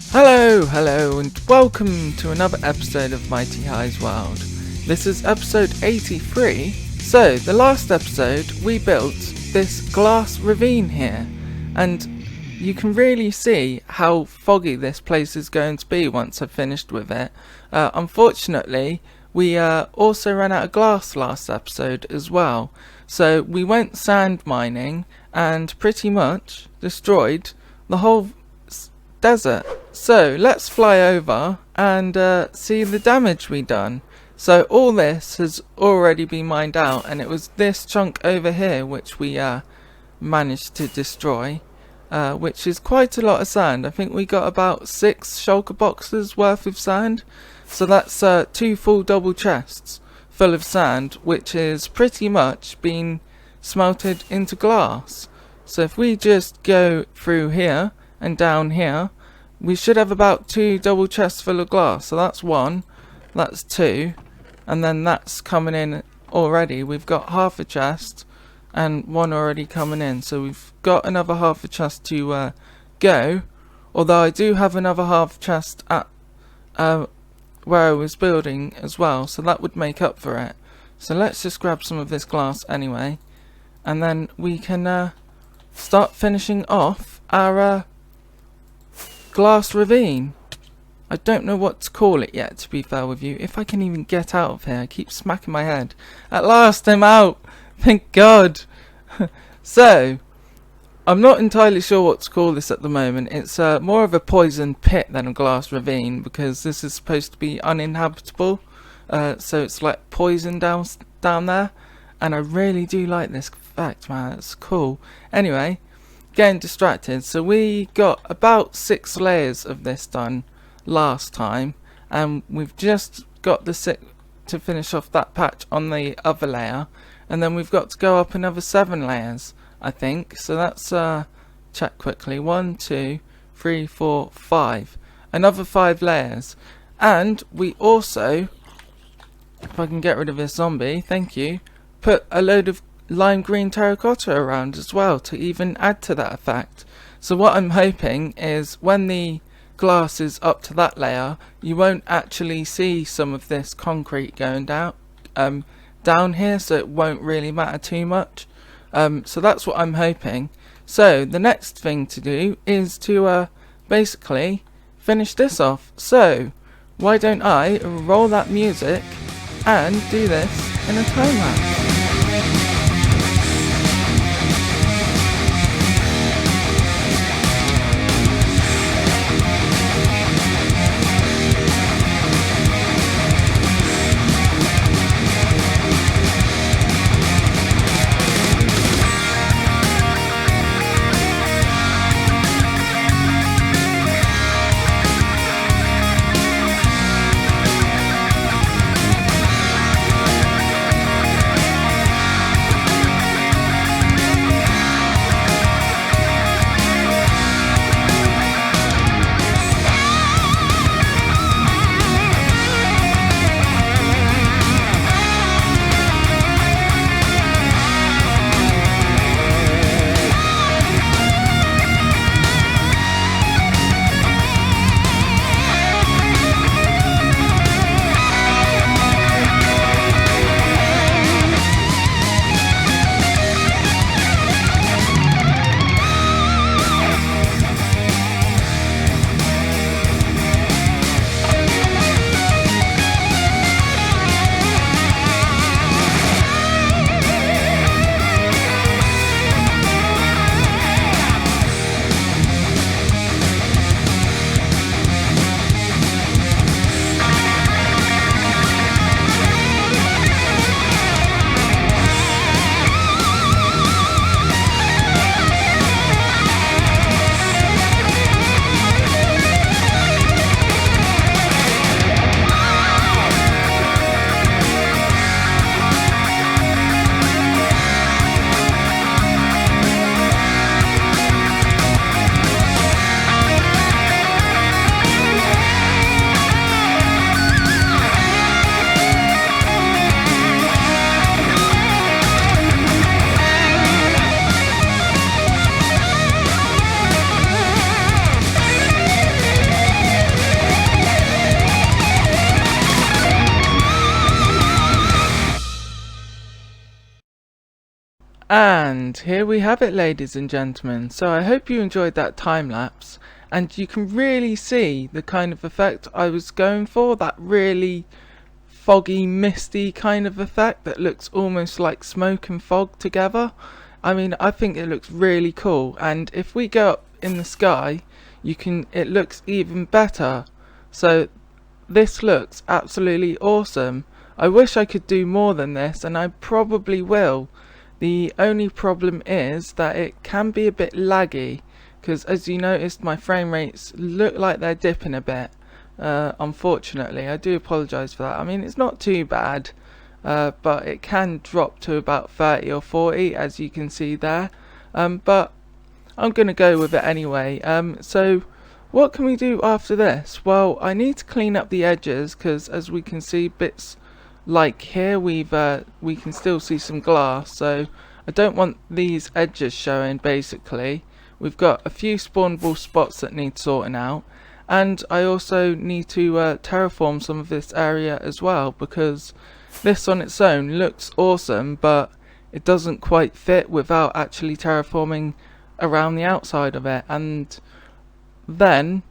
Hello, and welcome to another episode of MightyHighs World. This is episode 83. So, the last episode we built this glass ravine here, and you can really see how foggy this place is going to be once I've finished with it. Unfortunately, we also ran out of glass last episode as well, so we went sand mining and pretty much destroyed the whole desert. So let's fly over and see the damage we done. So all this has already been mined out, and it was this chunk over here which we managed to destroy, which is quite a lot of sand. I think we got about 6 shulker boxes worth of sand, so that's 2 full double chests full of sand, which is pretty much been smelted into glass. So if we just go through here and down here, we should have about 2 double chests full of glass. So that's 1, that's 2, and then that's coming in already. We've got half a chest and 1 already coming in, so we've got another half a chest to go, although I do have another half chest at where I was building as well, so that would make up for it. So let's just grab some of this glass anyway, and then we can start finishing off our glass ravine. I don't know what to call it yet, to be fair with you. If I can even get out of here. I keep smacking my head. At last I'm out! Thank God! So, I'm not entirely sure what to call this at the moment. It's more of a poisoned pit than a glass ravine, because this is supposed to be uninhabitable. So it's like poison down there. And I really do like this fact, man. It's cool. Anyway, getting distracted. So we got about 6 layers of this done last time, and we've just got the 6 to finish off that patch on the other layer, and then we've got to go up another 7 layers, I think. So that's check quickly. 1, 2, 3, 4, 5. Another 5 layers. And we also, if I can get rid of this zombie, thank you, put a load of lime green terracotta around as well to even add to that effect. So what I'm hoping is when the glass is up to that layer, you won't actually see some of this concrete going down here, so it won't really matter too much. So that's what I'm hoping. So the next thing to do is to basically finish this off. So why don't I roll that music and do this in a time lapse? And here we have it, ladies and gentlemen. So I hope you enjoyed that time lapse, and you can really see the kind of effect I was going for, that really foggy, misty kind of effect that looks almost like smoke and fog together. I mean, I think it looks really cool, and if we go up in the sky, it looks even better. So this looks absolutely awesome. I wish I could do more than this, and I probably will. The only problem is that it can be a bit laggy, because as you noticed, my frame rates look like they're dipping a bit. Unfortunately, I do apologise for that. I mean, it's not too bad, but it can drop to about 30 or 40, as you can see there. But I'm going to go with it anyway. So what can we do after this? Well, I need to clean up the edges, because as we can see, bits like here we can still see some glass, so I don't want these edges showing. Basically, we've got a few spawnable spots that need sorting out, and I also need to terraform some of this area as well, because this on its own looks awesome, but it doesn't quite fit without actually terraforming around the outside of it. And then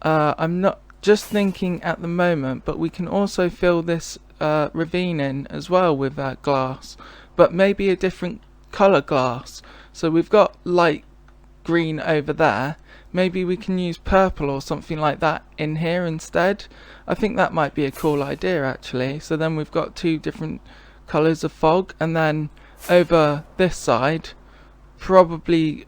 I'm not just thinking at the moment, but we can also fill this ravine in as well with glass, but maybe a different color glass. So we've got light green over there, maybe we can use purple or something like that in here instead. I think that might be a cool idea actually. So then we've got two different colors of fog, and then over this side, probably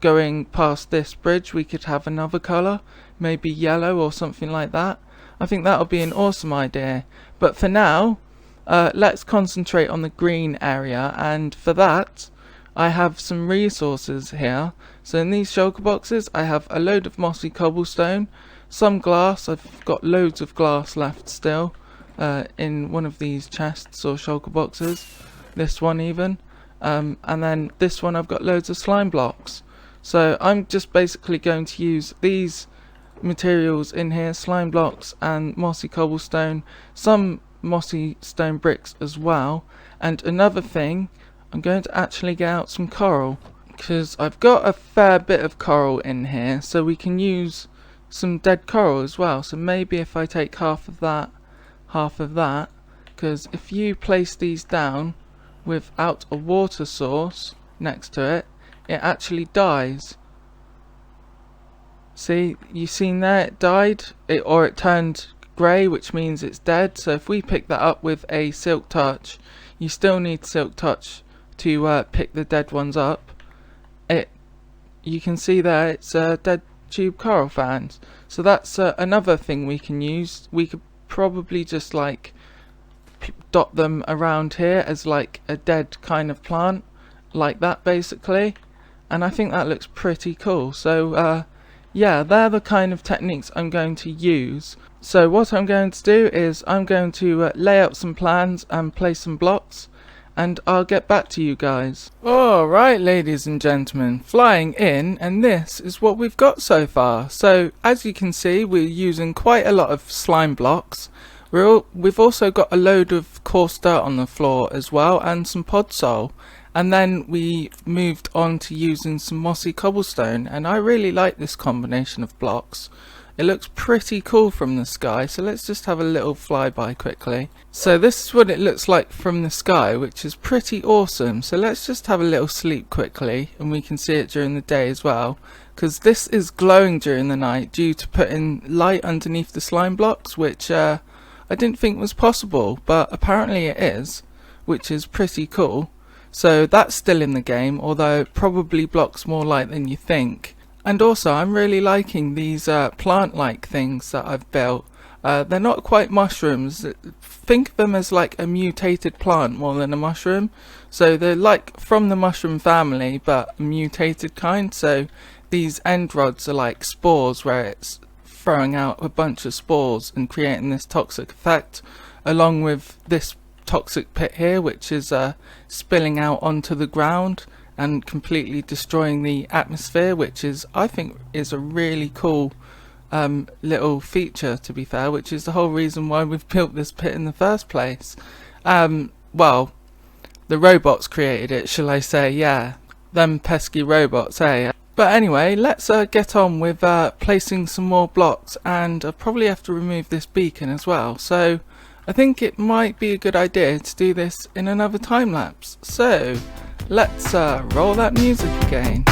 going past this bridge, we could have another color, maybe yellow or something like that. I think that'll be an awesome idea. But for now, let's concentrate on the green area, and for that I have some resources here. So in these shulker boxes I have a load of mossy cobblestone, some glass. I've got loads of glass left still in one of these chests or shulker boxes, this one even, and then this one I've got loads of slime blocks. So I'm just basically going to use these materials in here, slime blocks and mossy cobblestone, some mossy stone bricks as well. And another thing, I'm going to actually get out some coral, because I've got a fair bit of coral in here, so we can use some dead coral as well. So maybe if I take half of that, because if you place these down without a water source next to it, it actually dies. See, you seen there, it died, or it turned grey, which means it's dead. So if we pick that up with a silk touch, you still need silk touch to pick the dead ones up. You can see there, it's dead tube coral fans. So that's another thing we can use. We could probably just like dot them around here as like a dead kind of plant, like that basically, and I think that looks pretty cool. So yeah, they're the kind of techniques I'm going to use. So what I'm going to do is I'm going to lay out some plans and place some blocks, and I'll get back to you guys. Alright, ladies and gentlemen, flying in, and this is what we've got so far. So as you can see, we're using quite a lot of slime blocks. We've also got a load of coarse dirt on the floor as well, and some podzol. And then we moved on to using some mossy cobblestone, and I really like this combination of blocks. It looks pretty cool from the sky, so let's just have a little flyby quickly. So this is what it looks like from the sky, which is pretty awesome. So let's just have a little sleep quickly, and we can see it during the day as well, because this is glowing during the night due to putting light underneath the slime blocks, which I didn't think was possible, but apparently it is, which is pretty cool. So that's still in the game, although it probably blocks more light than you think. And also I'm really liking these plant-like things that I've built. They're not quite mushrooms. Think of them as like a mutated plant more than a mushroom. So they're like from the mushroom family, but a mutated kind. So these end rods are like spores, where it's throwing out a bunch of spores and creating this toxic effect, along with this toxic pit here, which is spilling out onto the ground and completely destroying the atmosphere, which is, I think, is a really cool little feature, to be fair, which is the whole reason why we've built this pit in the first place. Well, the robots created it, shall I say. Yeah, them pesky robots, eh? But anyway, let's get on with placing some more blocks, and I'll probably have to remove this beacon as well. So I think it might be a good idea to do this in another time lapse. So let's roll that music again.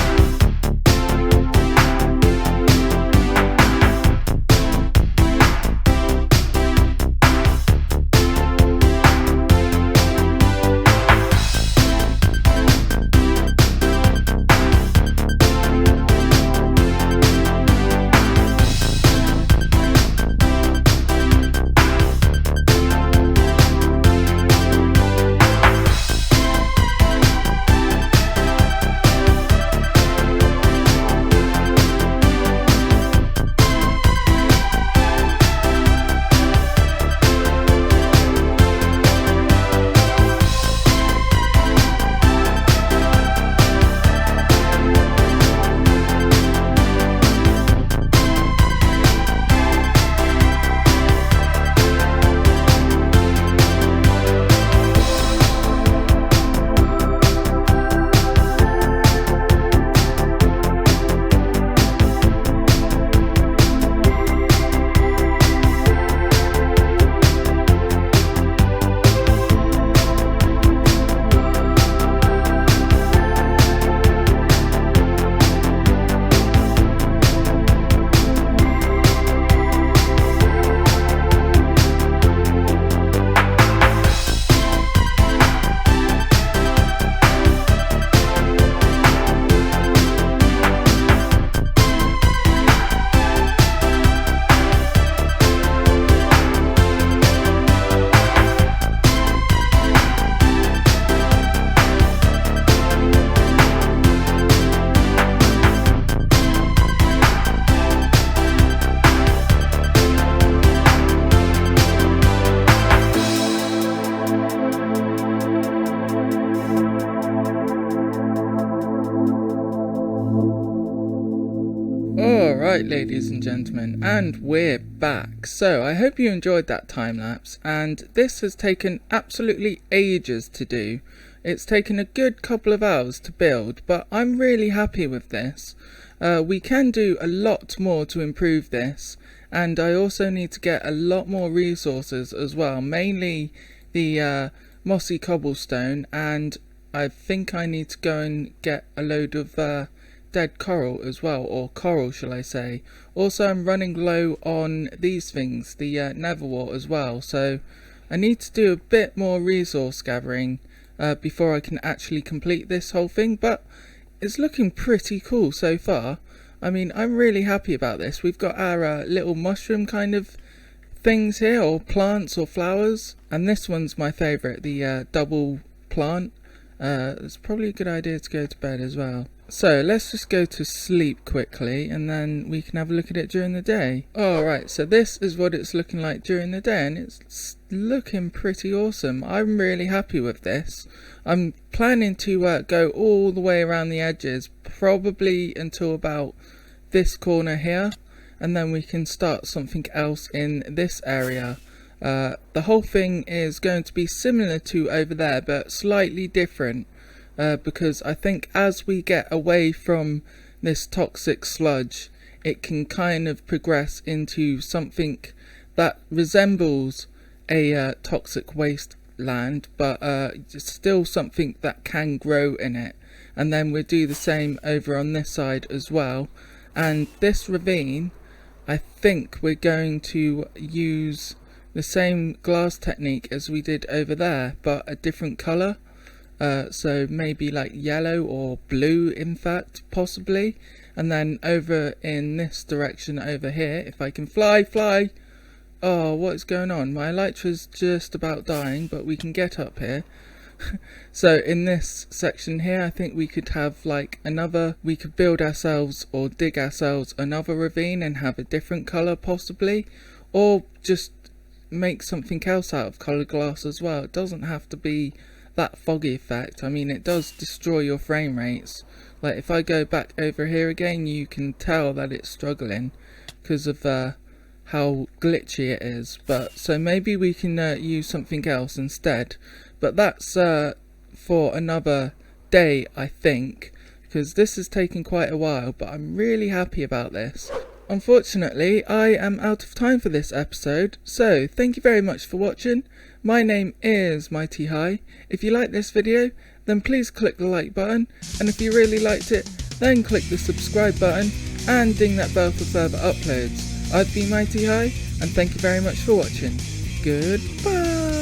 Alright, ladies and gentlemen, and we're back. So I hope you enjoyed that time lapse, and this has taken absolutely ages to do. It's taken a good couple of hours to build, but I'm really happy with this. We can do a lot more to improve this, and I also need to get a lot more resources as well, mainly the mossy cobblestone, and I think I need to go and get a load of dead coral as well, or coral shall I say. Also I'm running low on these things, the netherwort as well, so I need to do a bit more resource gathering before I can actually complete this whole thing, but it's looking pretty cool so far. I mean, I'm really happy about this. We've got our little mushroom kind of things here, or plants or flowers, and this one's my favourite, the double plant. It's probably a good idea to go to bed as well. So let's just go to sleep quickly, and then we can have a look at it during the day. Alright, so this is what it's looking like during the day, and it's looking pretty awesome. I'm really happy with this. I'm planning to go all the way around the edges, probably until about this corner here, and then we can start something else in this area. The whole thing is going to be similar to over there, but slightly different. Because I think as we get away from this toxic sludge, it can kind of progress into something that resembles a toxic wasteland, but still something that can grow in it. And then we'll do the same over on this side as well. And this ravine, I think we're going to use the same glass technique as we did over there, but a different colour. So maybe like yellow or blue, in fact, possibly. And then over in this direction over here, if I can fly. Oh, what is going on? My elytra's just about dying, but we can get up here. So in this section here, I think we could have like we could build ourselves or dig ourselves another ravine and have a different colour possibly, or just make something else out of coloured glass as well. It doesn't have to be that foggy effect. I mean, it does destroy your frame rates. Like if I go back over here again, you can tell that it's struggling because of how glitchy it is. But so maybe we can use something else instead. But that's for another day, I think, because this has taken quite a while, but I'm really happy about this. Unfortunately, I am out of time for this episode, so thank you very much for watching. My name is MightyHigh. If you like this video, then please click the like button, and if you really liked it, then click the subscribe button and ding that bell for further uploads. I've been MightyHigh, and thank you very much for watching. Goodbye!